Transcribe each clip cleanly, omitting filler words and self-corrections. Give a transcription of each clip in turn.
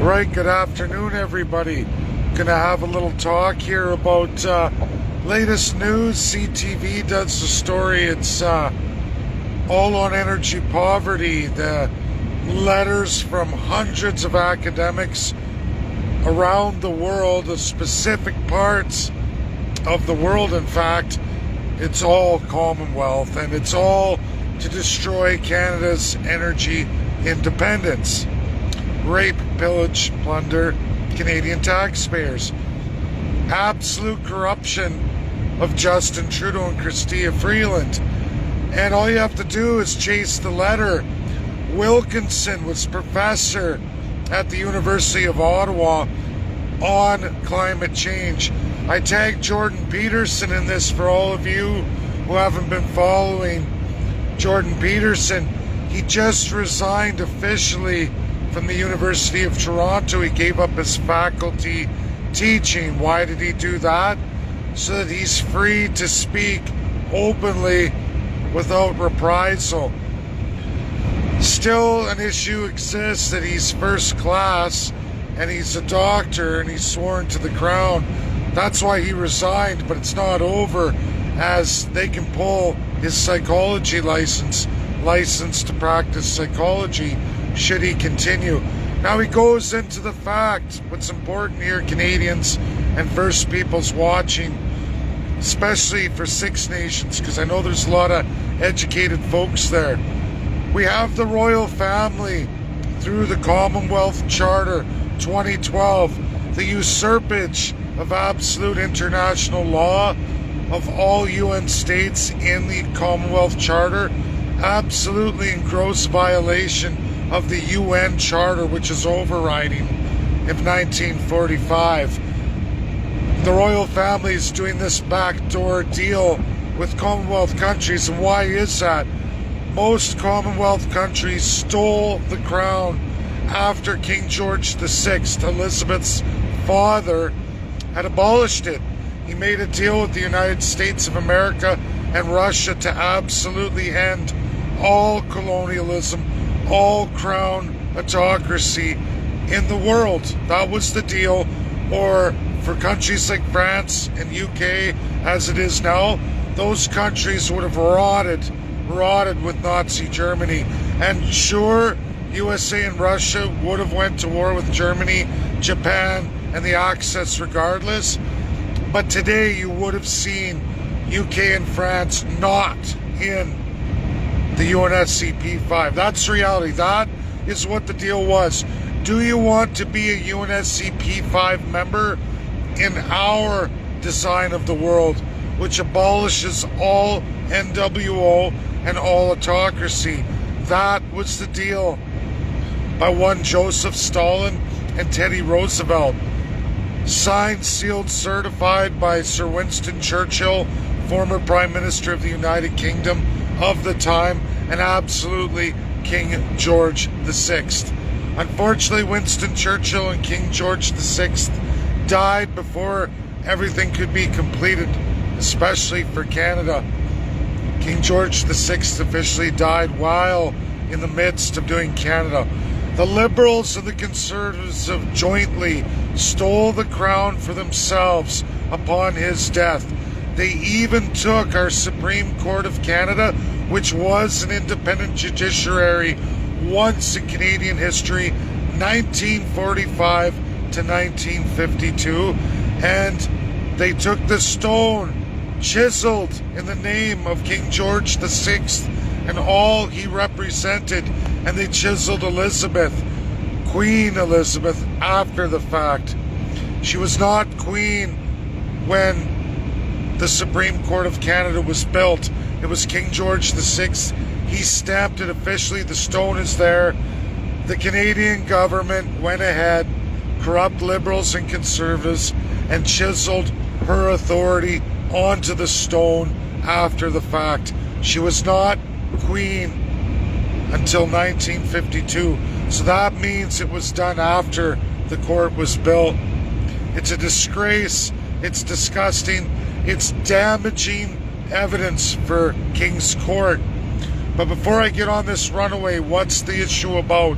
Right, good afternoon, everybody. Gonna have a little talk here about latest news. CTV does the story. It's all on energy poverty. The letters from hundreds of academics around the world, of specific parts of the world, in fact. It's all Commonwealth, and it's all to destroy Canada's energy independence. Rape, pillage, plunder Canadian taxpayers. Absolute corruption of Justin Trudeau and Chrystia Freeland. And all you have to do is chase the letter. Wilkinson was professor at the University of Ottawa on climate change. I tagged Jordan Peterson in this for all of you who haven't been following Jordan Peterson. He just resigned officially from the University of Toronto. He gave up his faculty teaching. Why did he do that? So that he's free to speak openly without reprisal. Still, an issue exists that he's first class and he's a doctor and he's sworn to the crown. That's why he resigned, but it's not over, as they can pull his psychology license to practice psychology should he continue. Now he goes into the fact, what's important here, Canadians and First Peoples watching, especially for Six Nations, because I know there's a lot of educated folks there. We have the royal family through the Commonwealth Charter 2012, the usurpage of absolute international law of all UN states in the Commonwealth Charter, absolutely in gross violation of the UN Charter, which is overriding of 1945. The royal family is doing this backdoor deal with Commonwealth countries. And why is that? Most Commonwealth countries stole the crown after King George VI, Elizabeth's father, had abolished it. He made a deal with the United States of America and Russia to absolutely end all colonialism, all crown autocracy in the world. That was the deal. Or for countries like France and UK, as it is now, those countries would have rotted with Nazi Germany. And sure, USA and Russia would have went to war with Germany, Japan, and the Axis regardless. But today you would have seen UK and France not in the UNSCP-5. That's reality. That is what the deal was. Do you want to be a UNSCP-5 member in our design of the world, which abolishes all NWO and all autocracy? That was the deal by one Joseph Stalin and Teddy Roosevelt. Signed, sealed, certified by Sir Winston Churchill, former Prime Minister of the United Kingdom of the time, and absolutely King George VI. Unfortunately, Winston Churchill and King George VI died before everything could be completed, especially for Canada. King George VI officially died while in the midst of doing Canada. The Liberals and the Conservatives have jointly stole the crown for themselves upon his death. They even took our Supreme Court of Canada, which was an independent judiciary once in Canadian history, 1945 to 1952, and they took the stone chiseled in the name of King George VI and all he represented, and they chiseled Elizabeth, Queen Elizabeth, after the fact. She was not queen when the Supreme Court of Canada was built. It was King George VI. He stamped it officially. The stone is there. The Canadian government went ahead, corrupt Liberals and Conservatives, and chiseled her authority onto the stone after the fact. She was not queen until 1952. So that means it was done after the court was built. It's a disgrace. It's disgusting. It's damaging evidence for King's Court. But before I get on this runaway, what's the issue about?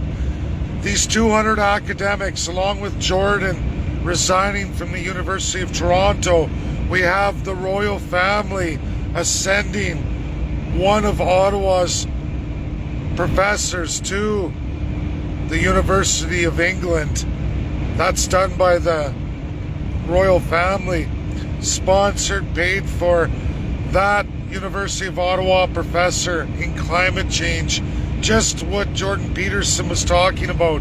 These 200 academics, along with Jordan resigning from the University of Toronto, we have the royal family ascending one of Ottawa's professors to the University of England. That's done by the royal family, sponsored, paid for. That University of Ottawa professor in climate change, just what Jordan Peterson was talking about.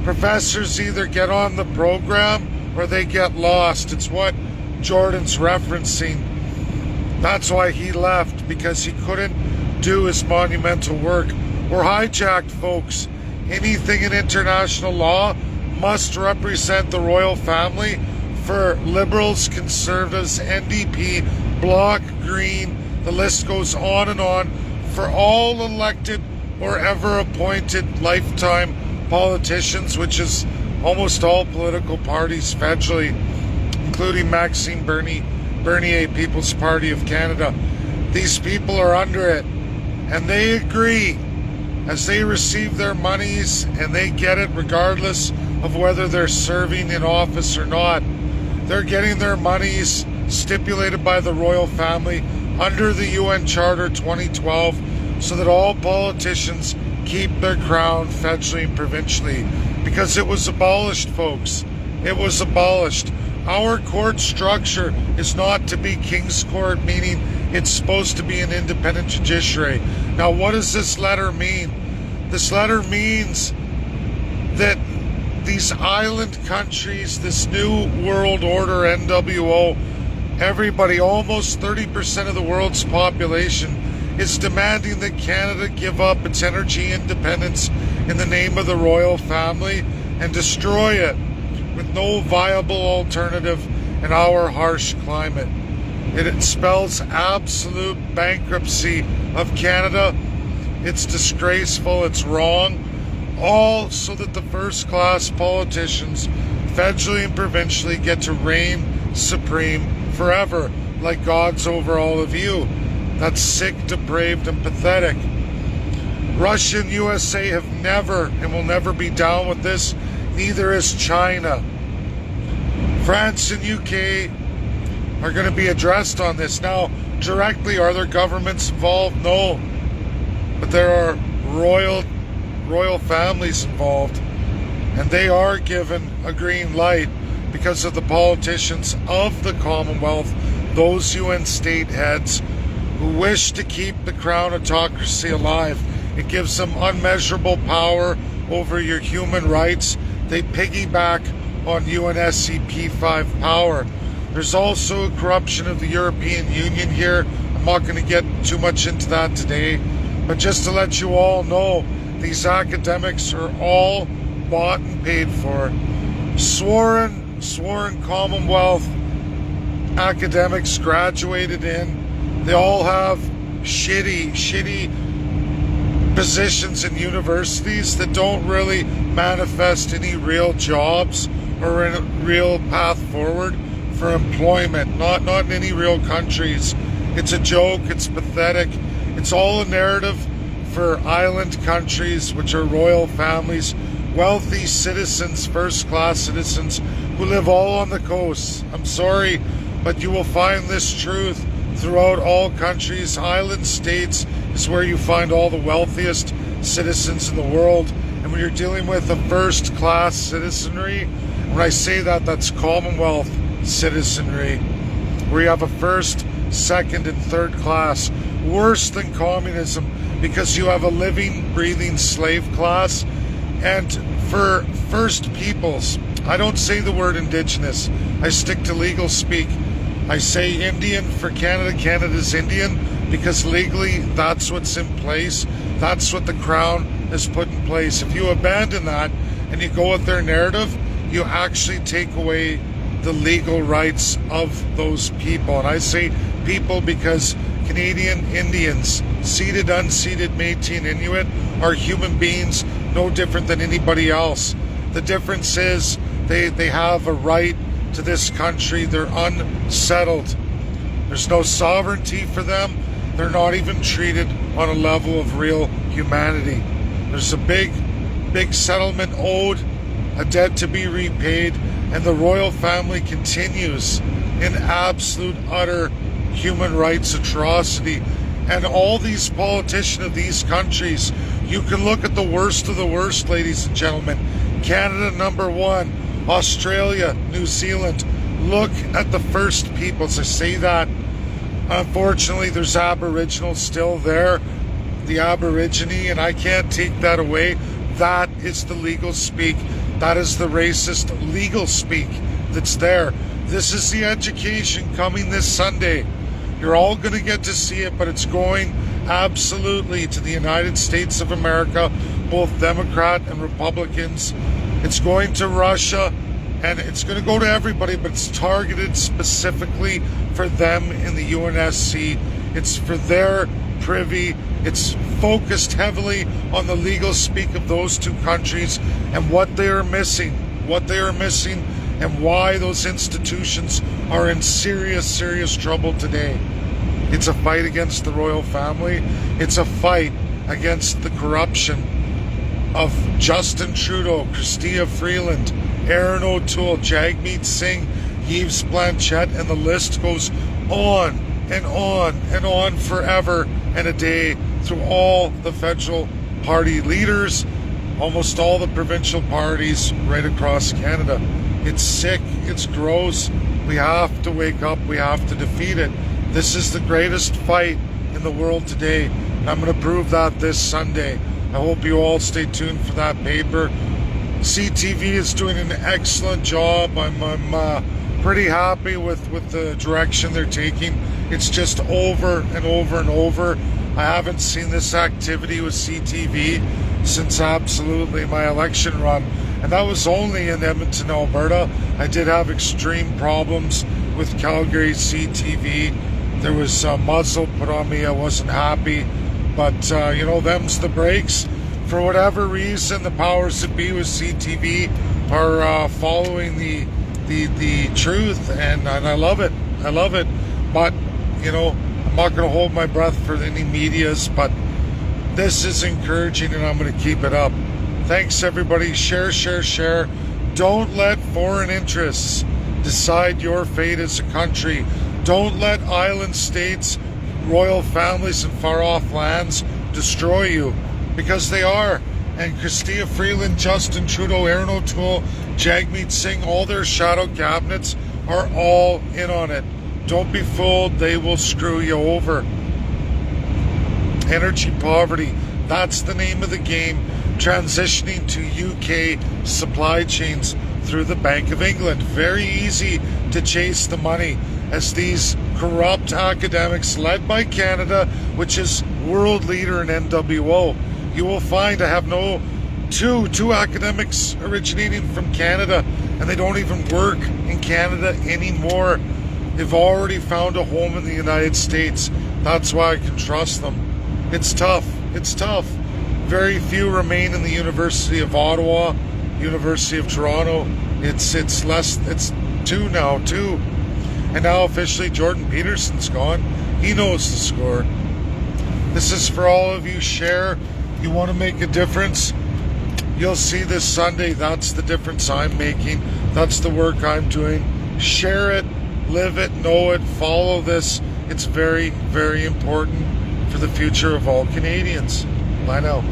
Professors either get on the program or they get lost. It's what Jordan's referencing. That's why he left, because he couldn't do his monumental work. We're hijacked, folks. Anything in international law must represent the royal family. For Liberals, Conservatives, NDP, Bloc, Green, the list goes on and on. For all elected or ever appointed lifetime politicians, which is almost all political parties federally, including Maxime Bernier, People's Party of Canada. These people are under it, and they agree as they receive their monies, and they get it regardless of whether they're serving in office or not. They're getting their monies stipulated by the royal family under the UN Charter 2012 so that all politicians keep their crown federally and provincially, because it was abolished, folks. It was abolished. Our court structure is not to be King's Court, meaning it's supposed to be an independent judiciary. Now, what does this letter mean? This letter means that these island countries, this new world order, NWO, everybody, almost 30% of the world's population, is demanding that Canada give up its energy independence in the name of the royal family and destroy it with no viable alternative in our harsh climate. It spells absolute bankruptcy of Canada. It's disgraceful, it's wrong, all so that the first-class politicians, federally and provincially, get to reign supreme forever, like gods over all of you. That's sick, depraved, and pathetic. Russia and USA have never and will never be down with this. Neither is China. France and UK are going to be addressed on this. Now, directly, are their governments involved? No. But there are royal families involved, and they are given a green light because of the politicians of the Commonwealth, those UN state heads who wish to keep the crown autocracy alive. It gives them unmeasurable power over your human rights. They piggyback on UNSCP 5 power. There's also a corruption of the European Union here. I'm not going to get too much into that today, but just to let you all know, these academics are all bought and paid for. Sworn Commonwealth academics graduated in. They all have shitty positions in universities that don't really manifest any real jobs or a real path forward for employment. Not in any real countries. It's a joke. It's pathetic. It's all a narrative for island countries, which are royal families, wealthy citizens, first-class citizens who live all on the coast. I'm sorry, but you will find this truth throughout all countries. Island states is where you find all the wealthiest citizens in the world. And when you're dealing with a first-class citizenry, when I say that, that's Commonwealth citizenry, where you have a first, second, and third class. Worse than communism, because you have a living, breathing slave class. And for First Peoples, I don't say the word Indigenous. I stick to legal speak. I say Indian for Canada. Canada's Indian because legally that's what's in place. That's what the Crown has put in place. If you abandon that and you go with their narrative, you actually take away the legal rights of those people. And I say people because Canadian Indians, seated, unceded, Métis, and Inuit, are human beings no different than anybody else. The difference is they have a right to this country. They're unsettled. There's no sovereignty for them. They're not even treated on a level of real humanity. There's a big big settlement owed, a debt to be repaid, and the royal family continues in absolute, utter human rights atrocity. And all these politicians of these countries, you can look at the worst of the worst, ladies and gentlemen. Canada #1, Australia, New Zealand. Look at the First Peoples. I say that. Unfortunately, there's Aboriginals still there, the Aborigine, and I can't take that away. That is the legal speak. That is the racist legal speak that's there. This is the education coming this Sunday. You're all going to get to see it, but it's going absolutely to the United States of America, both Democrat and Republicans. It's going to Russia, and it's going to go to everybody, but it's targeted specifically for them in the UNSC. It's for their privy. It's focused heavily on the legal speak of those two countries and what they are missing, and why those institutions are in serious, serious trouble today. It's a fight against the royal family. It's a fight against the corruption of Justin Trudeau, Chrystia Freeland, Aaron O'Toole, Jagmeet Singh, Yves Blanchette, and the list goes on and on and on forever and a day through all the federal party leaders, almost all the provincial parties right across Canada. It's sick, it's gross. We have to wake up, we have to defeat it. This is the greatest fight in the world today, and I'm going to prove that this Sunday. I hope you all stay tuned for that paper. CTV is doing an excellent job. I'm pretty happy with the direction they're taking. It's just over and over and over. I haven't seen this activity with CTV since absolutely my election run, and that was only in Edmonton, Alberta. I did have extreme problems with Calgary CTV. There was a muzzle put on me. I wasn't happy, but them's the breaks. For whatever reason, the powers that be with CTV are following the truth, and I love it. I love it. But I'm not going to hold my breath for any medias, but this is encouraging, and I'm going to keep it up. Thanks, everybody. Share, share, share. Don't let foreign interests decide your fate as a country. Don't let island states, royal families, and far-off lands destroy you, because they are. And Chrystia Freeland, Justin Trudeau, Aaron O'Toole, Jagmeet Singh, all their shadow cabinets are all in on it. Don't be fooled. They will screw you over. Energy poverty. That's the name of the game. Transitioning to UK supply chains through the Bank of England. Very easy to chase the money as these corrupt academics led by Canada, which is world leader in NWO. You will find I have two academics originating from Canada, and they don't even work in Canada anymore. They've already found a home in the United States. That's why I can trust them. It's tough. It's tough. Very few remain in the University of Ottawa, University of Toronto. It's two now. And now officially Jordan Peterson's gone. He knows the score. This is for all of you. Share. You want to make a difference? You'll see this Sunday. That's the difference I'm making. That's the work I'm doing. Share it, live it, know it, follow this. It's very, very important for the future of all Canadians. Bye now.